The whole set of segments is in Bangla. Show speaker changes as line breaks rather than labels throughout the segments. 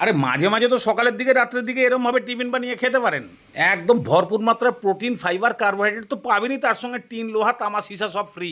আরে মাঝে মাঝে তো সকালের দিকে রাত্রের দিকে এরমভাবে টিফিন বানিয়ে খেতে পারেন। একদম ভরপুর মাত্রায় প্রোটিন, ফাইবার, কার্বোহাইড্রেট তো পাবেনই, তার সঙ্গে টিন, লোহা, তামা, সীসা সব ফ্রি।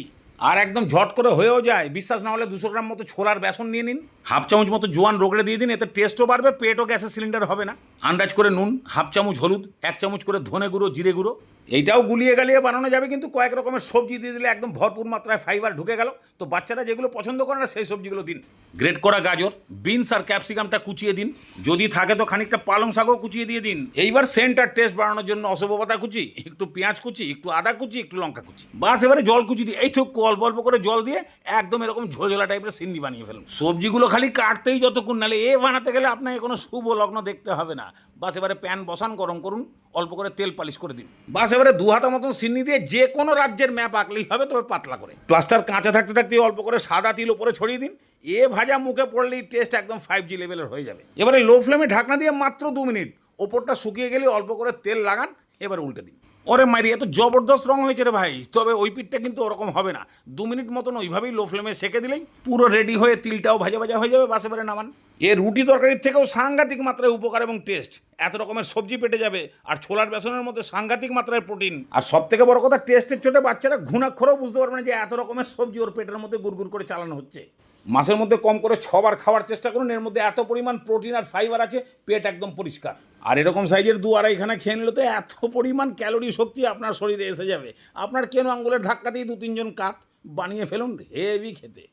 আর একদম ঝট করে হয়েও যায়। বিশ্বাস না হলে 200 গ্রাম মতো ছোলার বেসন নিয়ে নিন, হাফ চামচ মতো জোয়ান রগড়ে দিয়ে দিন, এতে টেস্টও বাড়বে, পেটও গ্যাসের সিলিন্ডার হবে না। আন্দাজ করে নুন, হাফ চামচ হলুদ, 1 চামচ করে ধনে গুঁড়ো, জিরে গুঁড়ো, এইটাও গুলিয়ে গালিয়ে বানানো যাবে, কিন্তু কয়েক রকমের সবজি দিয়ে দিলে একদম ভরপুর মাত্রায় ফাইবার ঢুকে গেল। তো বাচ্চারা যেগুলো পছন্দ করে না সেই সবজিগুলো দিন। গ্রেট করা গাজর, বিনস আর ক্যাপসিকামটা কুচিয়ে দিন, যদি থাকে তো খানিকটা পালং শাকও কুচিয়ে দিয়ে দিন। এইবার সেন্ট আর টেস্ট বাড়ানোর জন্য অসব পাতা কুচি, একটু পেঁয়াজ কুচি, একটু আদা কুচি, একটু লঙ্কা কুচি, বাস এবারে জল কুচি দিয়ে এই থুক অল্প অল্প করে জল দিয়ে একদম এরকম ঝোলঝোলা টাইপের সিন্নি বানিয়ে ফেলুন। সবজিগুলো খালি কাটতেই যতক্ষণ, নালে এ বানাতে গেলে আপনাকে কোনো শুভ লগ্ন দেখতে হবে না। বাস এবারে প্যান বসান, গরম করুন, অল্প করে তেল পালিশ করে দিন। বাস এবারে 2 হাতা মতন সিন্নি দিয়ে যে কোনো রাজ্যের ম্যাপ আঁকলেই হবে, তবে পাতলা করে। প্লাস্টার কাঁচা থাকতে থাকতে অল্প করে সাদা তিল উপরে ছড়িয়ে দিন। এ ভাজা মুখে পড়লেই টেস্ট একদম 5G লেভেলের হয়ে যাবে। এবারে লো ফ্লেমে ঢাকনা দিয়ে মাত্র 2 মিনিট, ওপরটা শুকিয়ে গেলে অল্প করে তেল লাগান, এবার উল্টে দিন। ওরে মাইরি, এত জবরদস্ত রং হয়েছে রে ভাই, তবে ওই পিঠটা কিন্তু ওরকম হবে না। 2 মিনিট মতন ওইভাবেই লো ফ্লেমে সেকে দিলেই পুরো রেডি হয়ে তিলটাও ভাজা ভাজা হয়ে যাবে। বাস এবারে নামান। এ রুটি তরকারির থেকেও সাংঘাতিক মাত্রায় উপকার এবং টেস্ট। এত রকমের সবজি পেটে যাবে, আর ছোলার বেসনের মধ্যে সাংঘাতিক মাত্রায় প্রোটিন, আর সব থেকে বড় কথা টেস্টের চোটে বাচ্চারা ঘুণাক্ষরেও বুঝতে পারবে না যে এত রকমের সবজি ওর পেটের মধ্যে গুড়গুড় করে চালানো হচ্ছে। মাসের মধ্যে কম করে 6 বার খাওয়ার চেষ্টা করুন, এর মধ্যে এত পরিমাণ প্রোটিন আর ফাইবার আছে, পেট একদম পরিষ্কার। আর এরকম সাইজের 2-2.5 খেয়ে নিলে তো এত পরিমাণ ক্যালোরি শক্তি আপনার শরীরে এসে যাবে, আপনার কেন আঙ্গুলের ধাক্কাতেই 2-3 জন কাত বানিয়ে ফেলুন, হেভি খেতে।